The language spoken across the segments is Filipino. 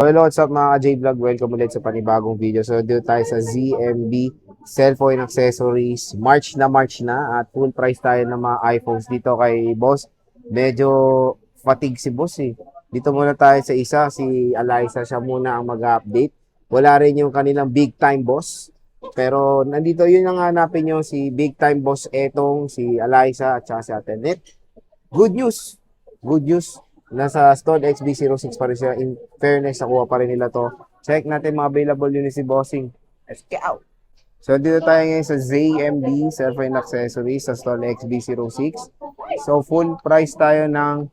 Hello, what's up mga ka-J-Vlog? Welcome ulit sa panibagong video. So, dito tayo sa ZMB Cellphone Accessories. March na at full price tayo ng mga iPhones dito kay boss. Medyo fatigue si boss eh. Dito muna tayo sa isa, si Eliza. Siya muna ang mag-update. Wala rin yung kanilang big time boss. Pero nandito yun ang hanapin nyo, si big time boss Etong, si Eliza at saka si Atenet. Good news! Good news! Nasa Stone XB06 pa rin siya. In fairness, nakuha pa rin nila to. Check natin mga available units si Bossing. Let's go! So, dito tayo ngayon sa ZMB Cellphone Accessories sa Stone XB06. So, full price tayo ng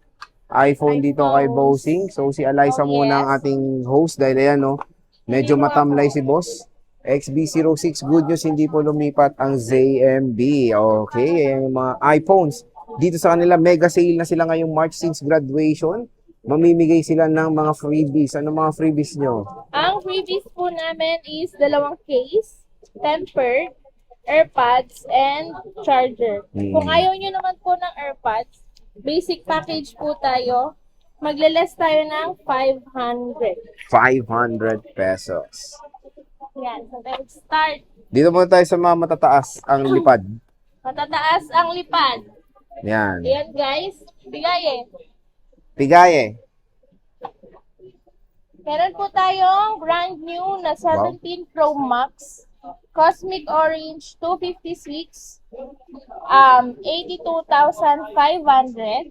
iPhone dito kay Bossing. So, si Eliza muna ang ating host dahil ayan, no, medyo matamlay si Boss. XB06, good news, hindi po lumipat ang ZMB. Okay, yung mga iPhones. Dito sa kanila, mega sale na sila ngayong March since graduation. Mamimigay sila ng mga freebies. Ano mga freebies nyo? Ang freebies po namin is dalawang case, tempered, AirPods, and charger. Kung ayaw nyo naman po ng AirPods, basic package po tayo. Magle-less tayo ng 500. 500 pesos. Yan, so let's start. Dito muna tayo sa mga matataas ang lipad. Matataas ang lipad. Yan. Ayan guys, bigay Pigaye. Meron po tayong brand new na 17 Pro Max. Cosmic Orange 256. 82,500.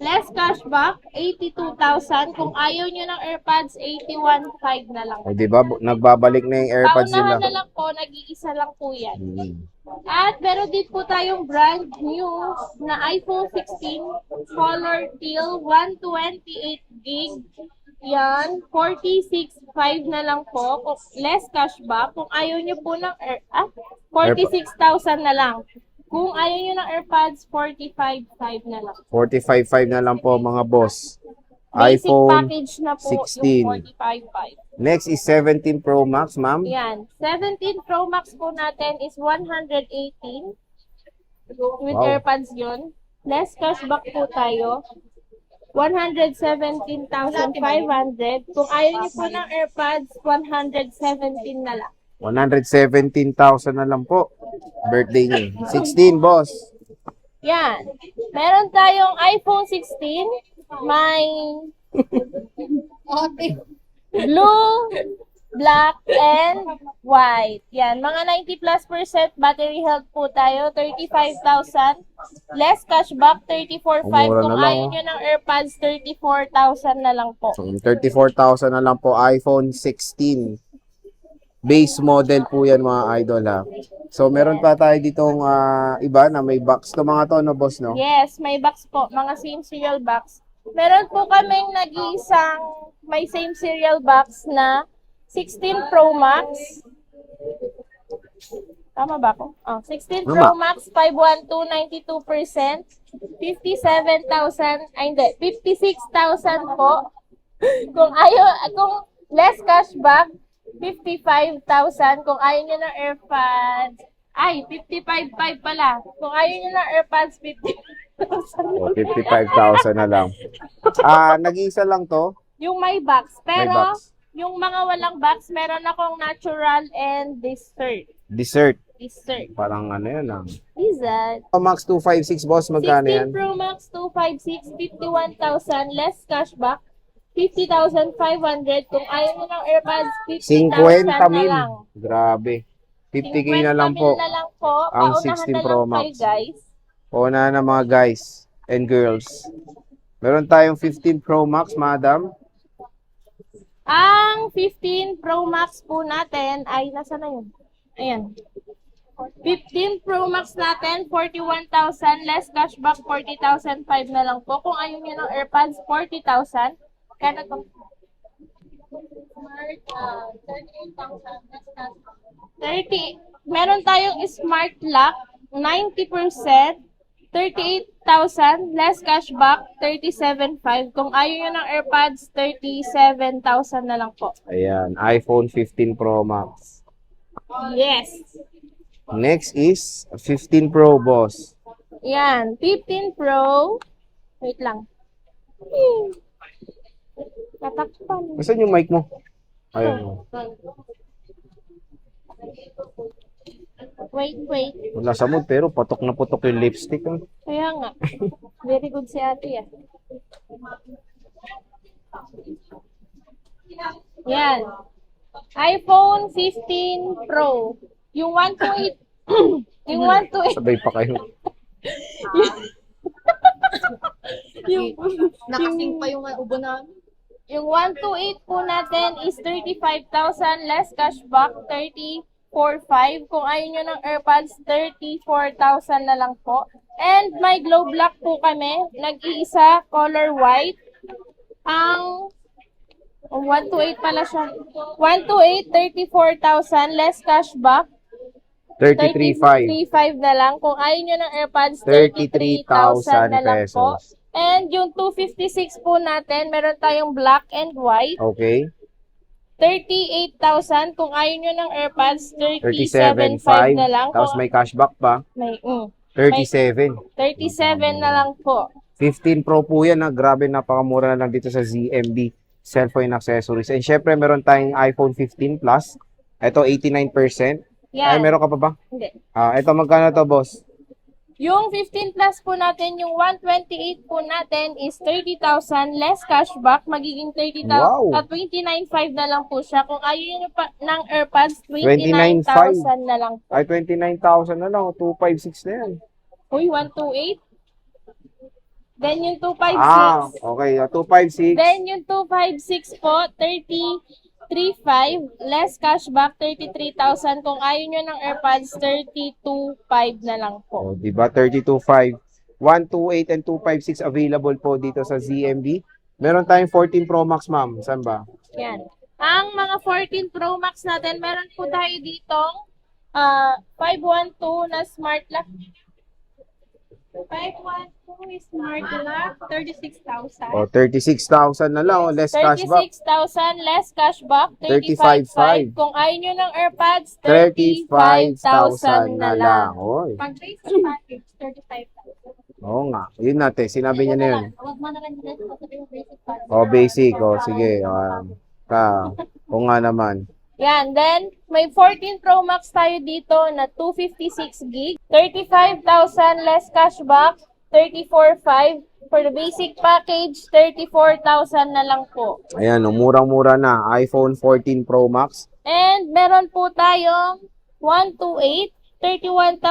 Less cashback, 82,000. Kung ayaw nyo ng AirPods, 81,500 na lang. O, diba? Nagbabalik na yung AirPods nila. Paunahan na lang po, nag-iisa lang po yan. Hmm. At meron din po tayong brand new na iPhone 16 color teal 128 gig. Yan, 46,500 na lang po. Less cashback. Kung ayaw nyo po ng 46,000 na lang. Kung ayaw nyo ng AirPods, 45,500 na lang. 45.5 na lang po mga boss. Basic iPhone package na po 16. yung 45,500. Next is 17 Pro Max, ma'am. Yan. 17 Pro Max po natin is 118. With Wow. AirPods yun. Less cashback po tayo. 117,500. Kung ayaw niyo po ng AirPods, 117 na lang. 117,000 na lang po. Birthday niyo. 16, boss. Yan. Meron tayong iPhone 16. May blue, black, and white. Yan. Mga 90+% battery health po tayo. 35,000. Less cashback, 34,500. Mura Kung na lang, ayaw nyo ng AirPods, 34,000 na lang po. So, 34,000 na lang po. iPhone 16. Base model po yan mga idol ha. So, meron pa tayo ditong iba na may box. Ito mga to, no boss, no? Yes, may box po. Mga same serial box. Meron po kaming nag-iisang may same serial box na 16 Pro Max. Tama ba ako? 16 Pro Max, 512, 92%. 57,000, ay hindi, 56,000 po. Kung less cashback, 55,000. Kung ayaw nyo ng AirPods, 55,500 pala. Kung ayaw nyo ng AirPods, 50,000. O, 55,000 na lang. Nag-iisa lang to. Yung may box. May Pero, box. yung mga walang box, meron akong natural and dessert. Dessert. Dessert. Parang ano yun Dessert. Max 256, boss. Magkano 16 yan? Pro Max 256, 51,000. Less cashback, 50,500. Kung ayaw mo ng AirPods, 50,000 na 50,000. lang. Grabe. 50K na lang po. 50,000 na lang po. Ang Paunahan 16 na Pro lang Max. kayo, guys. Una na mga guys and girls. Meron tayong 15 Pro Max, madam. Ang 15 Pro Max po natin ay, nasa na yun? Ayan. 15 Pro Max natin, 41,000. Less cashback, 40,500 na lang po. Kung ayaw nyo ng AirPods, 40,000. Kaya na to. 30. Meron tayong smart lock, 90%. 38,000. Less cashback, 37,500. Kung ayaw nyo ng AirPods, 37,000 na lang po. Ayan, iPhone 15 Pro Max. Yes. Next is 15 Pro, boss. Yan, 15 Pro. Wait lang. Tatakpan. Nasaan yung mic mo? Ayun. Wait. Wala sa mood, pero patok na patok yung lipstick. Ah. Kaya nga. Very good si ate, ah. Yan. iPhone 15 Pro. Yung 128. Yung 128. Sabay pa kayo. yung, Nakasing pa yung ubo namin. yung 128 po natin is 35,000 less cashback, 34,500. Kung ayaw nyo ng AirPods, 34,000 na lang po. And may glow black po kami. Nag-iisa, color white. Ang 128 pala siya. 128, 34,000 less cashback. 33.5. 33,500 na lang. Kung ayaw nyo ng AirPods, 33,000 33,000 na lang po. pesos. And yung 256 po natin, meron tayong black and white. Okay. 38,000. Kung ayaw nyo ng AirPods, 37.5. 37,500 na lang. Tapos may cashback pa. May 37. 37 na lang po. 15 Pro po yan. Ha? Grabe, napakamura na lang dito sa ZMB cellphone accessories. And syempre, meron tayong iPhone 15 Plus. Ito, 89%. Ay, Yan. meron ka pa ba? Hindi. Ito, magkano to, boss? Yung 15 plus po natin, yung 128 po natin is 30,000 less cashback. Magiging 30,000 Wow. at 29,500 na lang po siya. Kung ayaw nyo pa ng AirPods, 29,500 29,000 na lang po. Ay, 29,000 na lang. 256 na yan. Uy, 128. Then yung 256. Okay. 256. Then yung 256 po, 33,500 less cashback, 33,000. Kung ayaw nyo ng AirPods, 32,500 na lang po. Oh, diba? 32.5. 128 and 256 available po dito sa ZMB. Meron tayong 14 Pro Max, ma'am. Saan ba? Yan. Ang mga 14 Pro Max natin, meron po tayo ditong 512 na smart lock. 512 is smart lock, 36,000. Oh, 36,000 na lang. Oh, less cashback. 36,000 less cashback, 35,500. 35,500. Kung ayaw nyo ng AirPods, 35,000 35,000 na lang. Oy. Pag base package, 35,000. Oo nga. Yun natin. Sinabi niya na yun. Huwag mo na lang din yung basic package. Oh, basic. Oh, sige. O nga naman. Yan. Then, may 14 Pro Max tayo dito na 256 gig. 35,000 less cashback. 34,500. For the basic package, 34,000 na lang po. Ayan, murang-mura na. iPhone 14 Pro Max. And meron po tayong 128. 31,000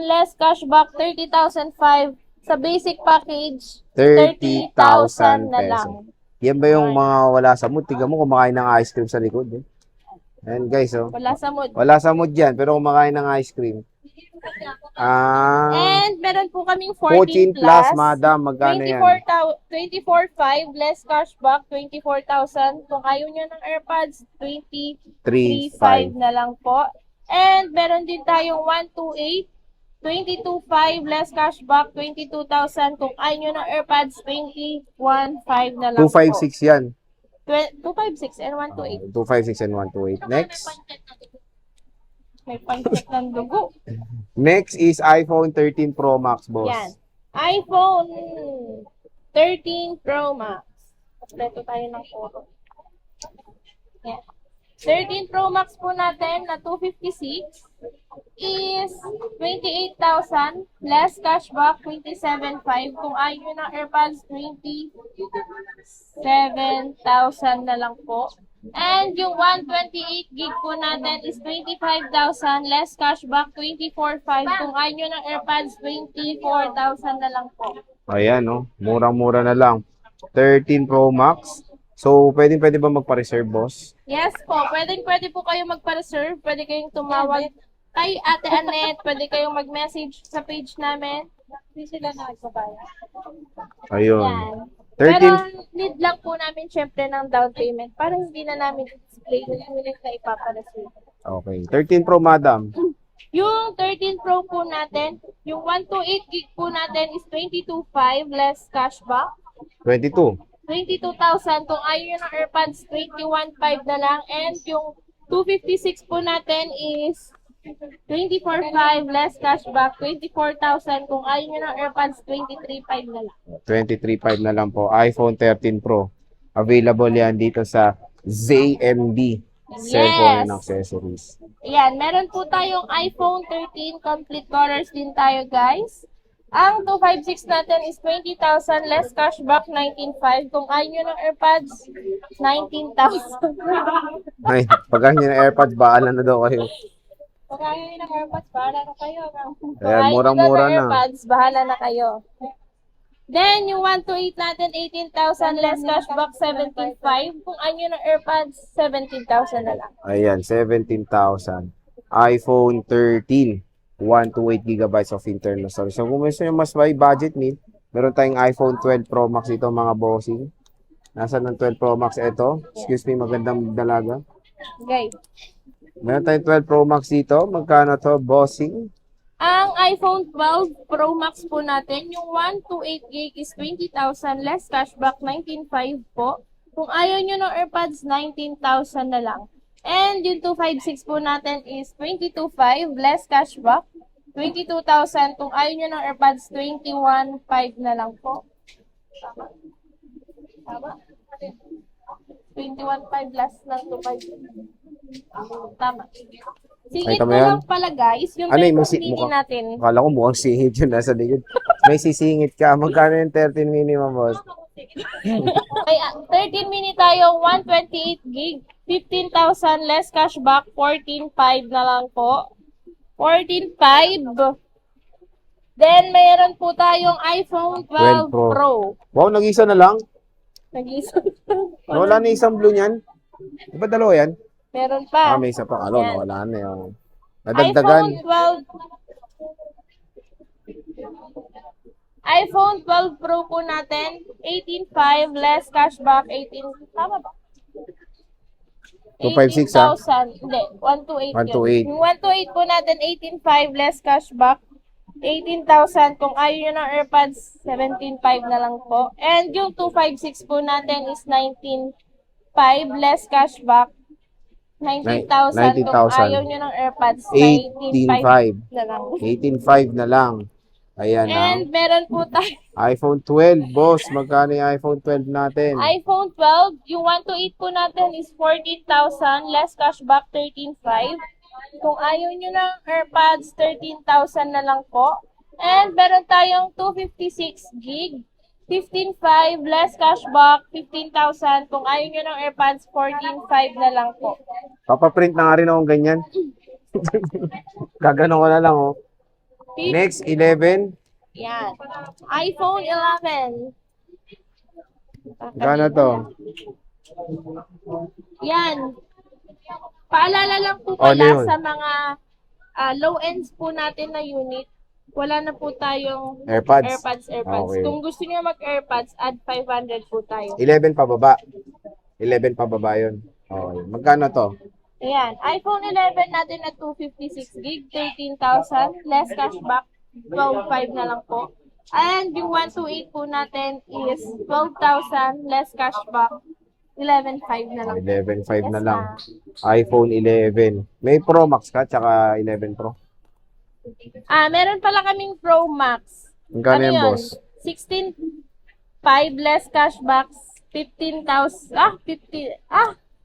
less cashback. 30,500. Sa basic package, 30,000 na pesos. lang. Yan ba yung mga wala sa mood? Tignan mo kumakain ng ice cream sa likod. Eh. Ayan guys, oh. Wala sa mood. Wala sa mood yan, pero kumakain ng ice cream. And meron po kaming 14 14 plus, madam. Magkano yan? 24,500 less cashback, 24,000. Kung ayaw nyo ng AirPods, 23,500 na lang po. And meron din tayong 128, 22,500 less cashback, 22,000. Kung ayaw nyo ng AirPods, 21,500 na lang 256 yan. po. 256 and 128. 256 and 128. Next. May pancit ng dugo. Next is iPhone 13 Pro Max, boss. Yan. iPhone 13 Pro Max. Kompleto tayo ng photo. Yan. 13 Pro Max po natin na 256 is 28,000 less cashback, 27,500. Kung ayaw nyo ng AirPods, 27,000 na lang po. And yung 128 gig po natin is 25,000 less cashback, 24,500. Kung ayaw nyo ng AirPods, 24,000 na lang po. Ayan, no? Murang-mura na lang. 13 Pro Max. So, pwede ba magpa-reserve, boss? Yes po, pwede po kayo magpa-reserve, pwede kayong tumawag kay Ate Annette, pwede kayong mag-message sa page namin. Hindi sila na nagbabayad. Ayun. Yan. 13 Pero need lang po namin syempre ng down payment para hindi na namin display yung unit na ipapa-reserve. Okay. 13 Pro, madam. Yung 13 Pro po natin, yung 128 gig po natin is 22,500 less cashback. 22. 22,000. Kung ayaw nyo ng AirPods, 21,500 na lang. And yung 256 po natin is 24,500 less cashback, 24,000. Kung ayaw nyo ng AirPods, 23,500 na lang. 23.5 na lang po. iPhone 13 Pro. Available yan dito sa ZMB Cellphone and Accessories. Ayan, meron po tayong iPhone 13 complete colors din tayo, guys. Ang 256 natin is 20,000 less cashback 19,500. Kung ayaw nyo ng AirPods, 19,000. Ay, pag nyo ng AirPods, bahala na daw kayo. Kung ayaw nyo ng AirPods, bahala na kayo. Kung Kaya ayaw nyo murang-mura ng na. AirPods, bahala na kayo. Then, yung 128 natin, 18,000 less cashback 17,500. Kung ayaw nyo ng AirPods, 17,000 na lang. Ayan, 17,000. iPhone 13. 1 to 8 gigabytes of internal storage. So, kung gusto nyo mas may budget need, meron tayong iPhone 12 Pro Max ito, mga bossing. Nasaan ng 12 Pro Max ito? Excuse me, magandang dalaga. Okay. Meron tayong 12 Pro Max dito. Magkano to, bossing? Ang iPhone 12 Pro Max po natin, yung 128 gig is 20,000 less cashback 19,500 po. Kung ayaw nyo ng AirPods, 19,000 na lang. And yung 256 po natin is 22,500 less cashback 22,000. Kung ayaw nyo ng AirPods, 21,500 na lang po. Tama? 21,500 less ng 256. Tama. Singit Ay, tama na yan. lang pala, guys. Yung Ano yung Metro Mini natin. Akala ko mukhang singit yun nasa likod. May sisingit ka. Magkano yung 13 minimum, boss? May 13 mini tayo, 128 gig, 15,000 less cashback, 14,500 na lang po. 14,500. Then, mayroon po tayong iPhone 12 12 Pro. Pro. Wow, nag-isa na lang. Nag-isa. Wala na isang blue niyan. Di ba dalawa yan? Meron pa. May isa pa. Ano, Yan. wala na yun. iPhone Nadagdagan. 12. iPhone 12 Pro po natin, 18,500 less cashback, 18, tama ba? 256, ha? 18,000. Hindi, 128 128. yun. Yung 128 po natin, 18,500 less cashback, 18,000. Kung ayaw nyo ng AirPods, 17,500 na lang po. And yung 256 po natin is 19,500 less cashback, 19,000. Kung 19,000. ayaw nyo ng AirPods, 18,500 18,500. na lang. 18,500 na lang. Ayan na. And meron po tayo iPhone 12, boss. Magkano yung iPhone 12 natin? iPhone 12, yung 128 po natin is 14,000, less cashback 13,500. Kung ayaw nyo ng AirPods, 13,000 na lang po. And meron tayong 256 gig, 15,500, less cashback 15,000. Kung ayaw nyo ng AirPods, 14,500 na lang po. Papaprint na nga rin akong ganyan. Gagano ko na lang, oh. Next, 11. Yan. iPhone 11. Magkano to? Yan. Paalala lang po Ano pala yun? sa mga low ends po natin na unit. Wala na po tayong AirPods. AirPods. Okay. Kung gusto niyo mag-AirPods, add 500 po tayo. 11 pababa. 11 pababa yun. Okay. Magkano to? Ayan. iPhone 11 natin na 256 gig, 13,000. Less cashback, 12,500 na lang po. And yung 128 po natin is 12,000. Less cashback, 11,500 na lang. 11.5 na Yes, lang. ma'am. iPhone 11. May Pro Max ka, tsaka 11 Pro. Meron pala kaming Pro Max. Magkano Ano yan, yun? boss? 16,500 less cashback,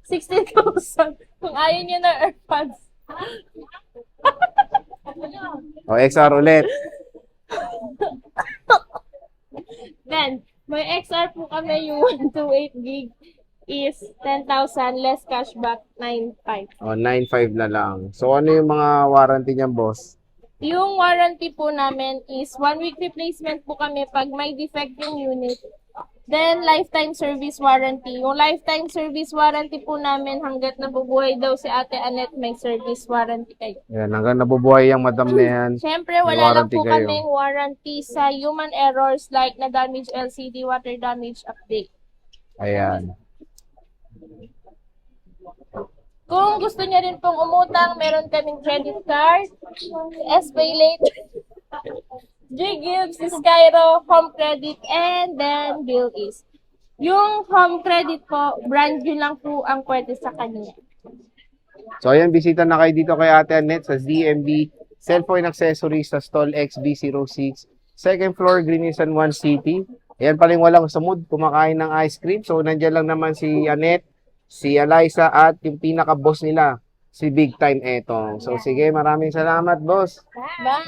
16,000. Kung ayaw niyo ng AirPods. O, XR ulit. Then, may XR po kami yung 128 gig is 10,000 less cashback, 9,500. O, 9.5 na lang. So, ano yung mga warranty niyan, boss? Yung warranty po namin is 1 week replacement po kami pag may defect yung unit. Then, lifetime service warranty. Yung lifetime service warranty po namin hanggat nabubuhay daw si Ate Annette, may service warranty kayo. Yan, hanggang nabubuhay yung madam na yan. Siyempre, May wala lang warranty po kayo. kaming warranty sa human errors like na-damage LCD, water damage update. Ayan. Kung gusto niya rin pong umutang, meron kaming credit card, SPay Late, G-Gives, Skyro, Home Credit, and then Bill is. Yung Home Credit po, brand new lang po ang pwede sa kanya. So, ayan, bisita na kayo dito kay Ate Annette sa ZMB Cellphone Accessories sa Stall XB06. Second floor, Green San Juan City. Ayan paling walang sumud, kumakain ng ice cream. So, nandiyan lang naman si Annette, si Eliza, at yung pinaka-boss nila, si Big Time Etong. So, sige, maraming salamat, boss. Bye!